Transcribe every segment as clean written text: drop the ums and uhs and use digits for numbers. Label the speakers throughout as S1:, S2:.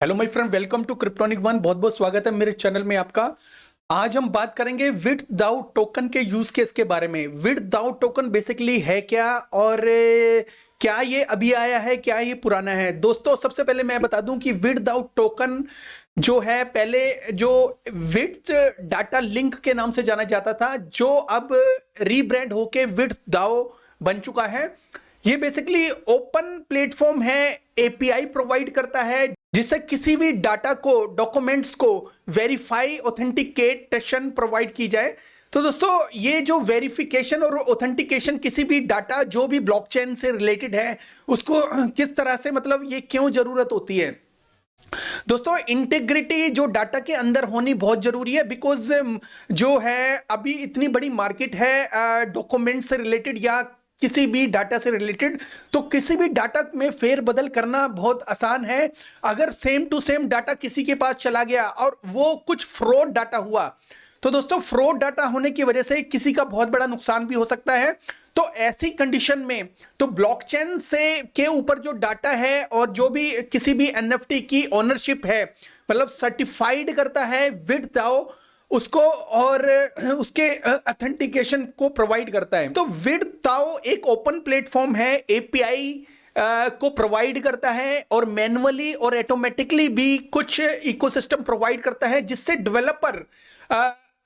S1: Hello my friend, welcome to Cryptonic One. बहुत बहुत स्वागत है मेरे चैनल में आपका। आज हम बात करेंगे विद दाउ टोकन के यूज केस के बारे में। विद दाउ टोकन बेसिकली है क्या, और क्या ये अभी आया है, क्या ये पुराना है। दोस्तों, सबसे पहले मैं बता दूं कि विद दाउ टोकन जो है, पहले जो विद डाटा लिंक के नाम से जाना जाता था, जो अब रीब्रांड होके विद दाउ बन चुका है। ये बेसिकली ओपन प्लेटफॉर्म है, एपीआई प्रोवाइड करता है जिससे किसी भी डाटा को, डॉक्यूमेंट्स को वेरीफाई, ऑथेंटिकेशन प्रोवाइड की जाए। तो दोस्तों, ये जो वेरिफिकेशन और ऑथेंटिकेशन किसी भी डाटा जो भी ब्लॉकचेन से रिलेटेड है, उसको किस तरह से, मतलब ये क्यों जरूरत होती है। दोस्तों, इंटेग्रिटी जो डाटा के अंदर होनी बहुत जरूरी है, बिकॉज जो है अभी इतनी बड़ी मार्केट है डॉक्यूमेंट से रिलेटेड या किसी भी डाटा से रिलेटेड, तो किसी भी डाटा में फेरबदल करना बहुत आसान है। अगर सेम टू सेम डाटा किसी के पास चला गया और वो कुछ फ्रॉड डाटा हुआ, तो दोस्तों फ्रॉड डाटा होने की वजह से किसी का बहुत बड़ा नुकसान भी हो सकता है। तो ऐसी कंडीशन में तो ब्लॉकचेन से के ऊपर जो डाटा है और जो भी किसी भी एनएफटी की ओनरशिप है, मतलब सर्टिफाइड करता है विद दाउ उसको, और उसके ऑथेंटिकेशन को प्रोवाइड करता है। तो विद दाउ एक ओपन प्लेटफॉर्म है, एपीआई को प्रोवाइड करता है और मैन्युअली और ऑटोमेटिकली भी कुछ इकोसिस्टम प्रोवाइड करता है, जिससे डेवलपर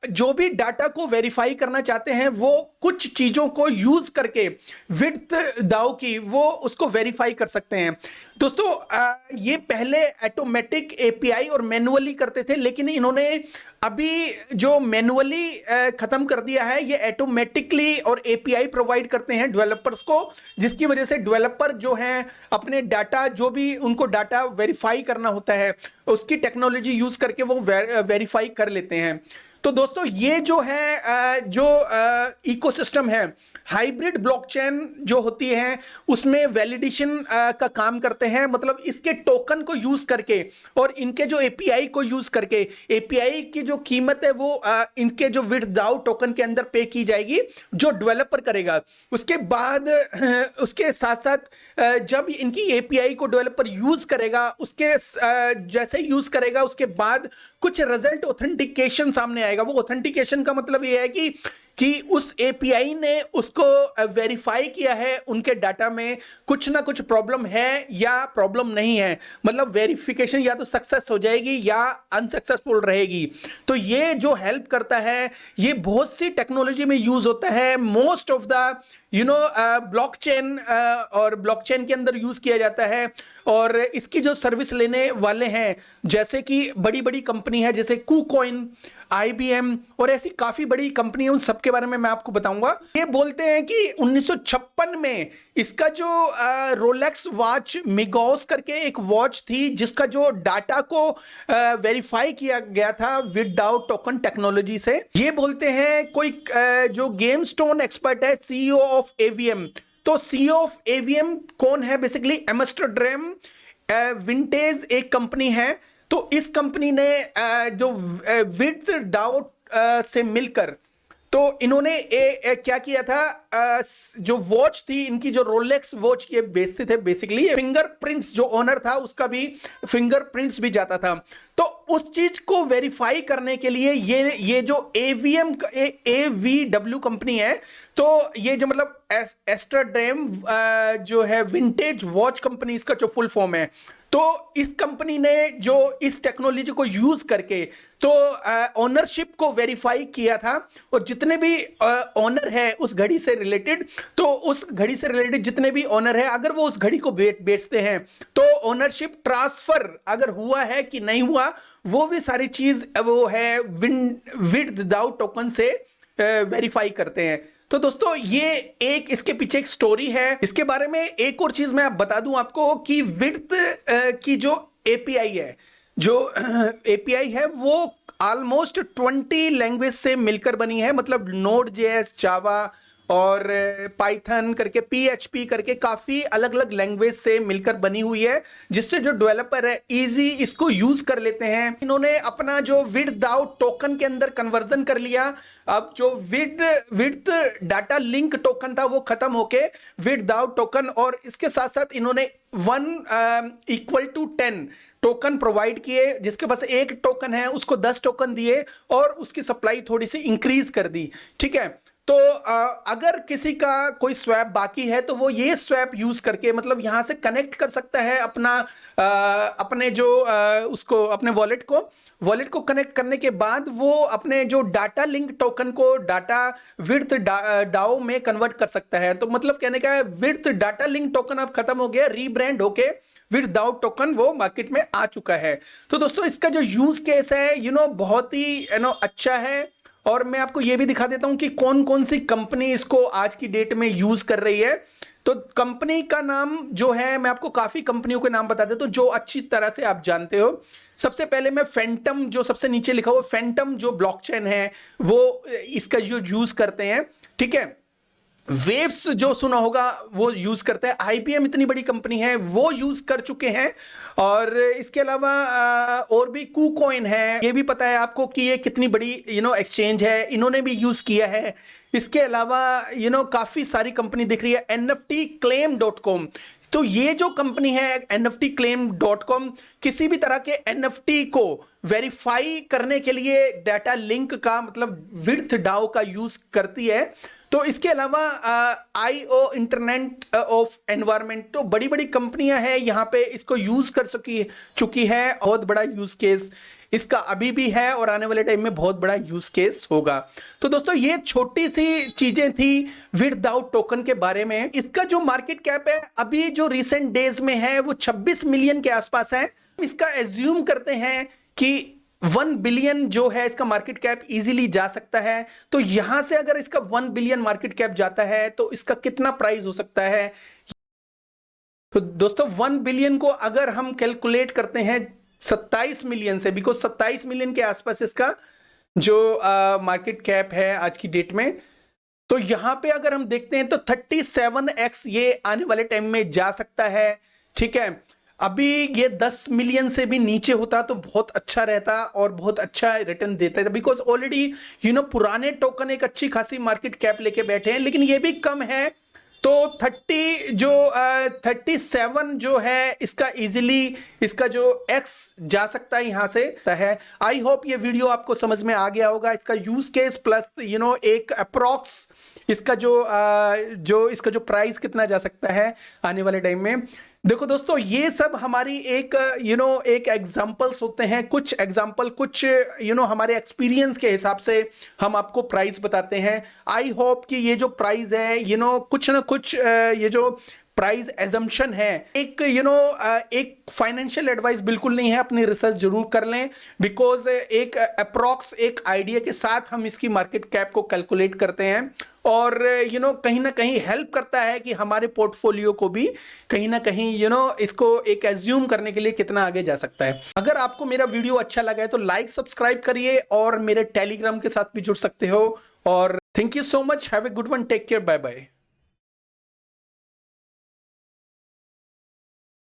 S1: जो भी डाटा को वेरीफाई करना चाहते हैं वो कुछ चीजों को यूज करके विद दाउ की वो उसको वेरीफाई कर सकते हैं। दोस्तों, ये पहले ऑटोमेटिक एपीआई और मैन्युअली करते थे, लेकिन इन्होंने अभी जो मैन्युअली खत्म कर दिया है, ये ऑटोमेटिकली और एपीआई प्रोवाइड करते हैं डेवलपर्स को, जिसकी वजह से डेवलपर जो हैं अपने डाटा, जो भी उनको डाटा वेरीफाई करना होता है, उसकी टेक्नोलॉजी यूज करके वो वेरीफाई कर लेते हैं। तो दोस्तों, ये जो है जो इकोसिस्टम है, हाइब्रिड ब्लॉकचेन जो होती है उसमें वैलिडेशन का काम करते हैं। मतलब इसके टोकन को यूज करके और इनके जो एपीआई को यूज करके, एपीआई की जो कीमत है वो इनके जो विद दाउ टोकन के अंदर पे की जाएगी, जो डेवलपर करेगा। उसके बाद उसके साथ साथ जब इनकी एपीआई को डेवलपर यूज करेगा, उसके जैसे यूज करेगा उसके बाद कुछ रिजल्ट ऑथेंटिकेशन सामने आएगा। वो ऑथेंटिकेशन का मतलब ये है कि उस एपीआई ने उसको वेरीफाई किया है, उनके डाटा में कुछ ना कुछ प्रॉब्लम है या प्रॉब्लम नहीं है। मतलब वेरिफिकेशन या तो सक्सेस हो जाएगी या अनसक्सेसफुल रहेगी। तो ये जो हेल्प करता है, ये बहुत सी टेक्नोलॉजी में यूज होता है। मोस्ट ऑफ द ब्लॉकचेन और ब्लॉकचेन के अंदर यूज किया जाता है। और इसकी जो सर्विस लेने वाले हैं, जैसे कि बड़ी बड़ी कंपनी है जैसे KuCoin, IBM और ऐसी काफी बड़ी कंपनी है, उन सब के बारे में मैं आपको बताऊंगा। ये बोलते हैं कि 1956 में इसका जो रोलेक्स वॉच मिगोस करके एक वॉच थी, जिसका जो डाटा को वेरीफाई किया गया था विद दाउ टोकन टेक्नोलॉजी से। ये बोलते हैं कोई जो गेम स्टोन एक्सपर्ट है, सीईओ ऑफ एवीएम। तो सीईओ ऑफ एवीएम कौन है? बेसिकली एम्स्टरडैम विंटेज एक कंपनी है। तो इस कंपनी ने जो विद दाउ से मिलकर, तो इन्होंने क्या किया था, जो वॉच थी इनकी, जो रोलेक्स वॉच ये बेचते थे, बेसिकली फिंगरप्रिंट्स, जो ओनर था उसका भी फिंगरप्रिंट्स भी जाता था। तो उस चीज को वेरीफाई करने के लिए ये जो एवीएम AVW कंपनी है, तो ये जो मतलब एम्स्टरडैम जो है विंटेज वॉच कंपनी, इसका जो फुल फॉर्म है। तो इस कंपनी ने जो इस टेक्नोलॉजी को यूज करके तो ओनरशिप को वेरीफाई किया था, और जितने भी ओनर है उस घड़ी से रिलेटेड, तो उस घड़ी से रिलेटेड जितने भी ओनर है, अगर वो उस घड़ी को बेचते हैं, तो ओनरशिप ट्रांसफर अगर हुआ है कि नहीं हुआ, वो भी सारी चीज वो है विद दाउ टोकन से वेरीफाई करते हैं। तो दोस्तों, ये एक इसके पीछे एक स्टोरी है। इसके बारे में एक और चीज मैं बता दूं आपको कि विड्थ की जो एपीआई है, जो एपीआई है वो ऑलमोस्ट 20 लैंग्वेज से मिलकर बनी है। मतलब Node.js, जावा और पाइथन करके, PHP करके काफी अलग अलग लैंग्वेज से मिलकर बनी हुई है, जिससे जो डेवलपर है इजी इसको यूज कर लेते हैं। इन्होंने अपना जो विद दाउ टोकन के अंदर कन्वर्जन कर लिया। अब जो विद डाटा लिंक टोकन था वो खत्म होके विद दाउ टोकन, और इसके साथ साथ इन्होंने 1 = 10 टोकन प्रोवाइड किए, जिसके पास एक टोकन है उसको 10 टोकन दिए और उसकी सप्लाई थोड़ी सी इंक्रीज कर दी। ठीक है, तो अगर किसी का कोई स्वैप बाकी है तो वो ये स्वैप यूज करके मतलब यहां से कनेक्ट कर सकता है अपना अपने जो उसको अपने वॉलेट को कनेक्ट करने के बाद वो अपने जो डाटा लिंक टोकन को डाटा विड्थ डाओ में कन्वर्ट कर सकता है। तो मतलब कहने का है विड्थ डाटा लिंक टोकन अब खत्म हो गया, रीब्रांड होके विड्थ डाओ टोकन वो मार्केट में आ चुका है। तो दोस्तों इसका जो यूज केस है बहुत ही अच्छा है, और मैं आपको यह भी दिखा देता हूं कि कौन कौन सी कंपनी इसको आज की डेट में यूज कर रही है। तो कंपनी का नाम जो है, मैं आपको काफी कंपनियों के नाम बता देता हूं जो अच्छी तरह से आप जानते हो। सबसे पहले मैं फैंटम, जो सबसे नीचे लिखा हुआ फैंटम जो ब्लॉकचेन है वो इसका जो यूज करते हैं। ठीक है, वेव्स जो सुना होगा वो यूज करते हैं, आईबीएम इतनी बड़ी कंपनी है वो यूज कर चुके हैं, और इसके अलावा और भी KuCoin है, ये भी पता है आपको कि ये कितनी बड़ी एक्सचेंज है, इन्होंने भी यूज किया है। इसके अलावा काफी सारी कंपनी दिख रही है, NFTclaim.com। तो ये जो कंपनी है NFTclaim.com किसी भी तरह के NFT को वेरीफाई करने के लिए डाटा लिंक का मतलब विड्थ डाओ का यूज करती है। तो इसके अलावा IO इंटरनेट ऑफ एनवायरमेंट, तो बड़ी बड़ी कंपनियां हैं यहाँ पे इसको यूज कर चुकी है। बहुत बड़ा यूज केस इसका अभी भी है और आने वाले टाइम में बहुत बड़ा यूज केस होगा। तो दोस्तों ये छोटी सी चीजें थी विड्थ डाओ टोकन के बारे में। इसका जो मार्केट कैप है अभी जो रिसेंट डेज में है वो 26 मिलियन के आसपास है। इसका एज्यूम करते हैं कि 1 बिलियन जो है इसका मार्केट कैप इजीली जा सकता है। तो यहां से अगर इसका 1 बिलियन मार्केट कैप जाता है तो इसका कितना प्राइस हो सकता है। तो दोस्तों 1 बिलियन को अगर हम कैलकुलेट करते हैं 27 मिलियन से, बिकॉज 27 मिलियन के आसपास इसका जो मार्केट कैप है आज की डेट में, तो यहां पे अगर हम देखते हैं तो 37x ये आने वाले टाइम में जा सकता है। ठीक है, अभी ये 10 मिलियन से भी नीचे होता तो बहुत अच्छा रहता और बहुत अच्छा रिटर्न देता था, बिकॉज ऑलरेडी पुराने टोकन एक अच्छी खासी मार्केट कैप लेके बैठे हैं, लेकिन ये भी कम है। तो 37 जो है इसका इजीली इसका जो x जा सकता है यहां से है। आई होप ये वीडियो आपको समझ में आ गया होगा। इसका यूज केस प्लस एक अप्रॉक्स इसका जो प्राइस कितना जा सकता है आने वाले टाइम में। देखो दोस्तों ये सब हमारी एक एक एग्जांपल्स होते हैं, कुछ एग्जांपल कुछ हमारे एक्सपीरियंस के हिसाब से हम आपको प्राइस बताते हैं। आई होप कि ये जो प्राइस है कुछ ना कुछ ये जो प्राइस एजम्पशन है एक फाइनेंशियल एडवाइस बिल्कुल नहीं है, अपनी रिसर्च जरूर कर लें, बिकॉज एक अप्रॉक्स एक आइडिया के साथ हम इसकी मार्केट कैप को कैलकुलेट करते हैं, और कहीं ना कहीं हेल्प करता है कि हमारे पोर्टफोलियो को भी कहीं ना कहीं इसको एक एज्यूम करने के लिए कितना आगे जा सकता है। अगर आपको मेरा वीडियो अच्छा लगा है तो लाइक सब्सक्राइब करिए और मेरे टेलीग्राम के साथ भी जुड़ सकते हो। और thank you so much, have a good one, take care, bye bye.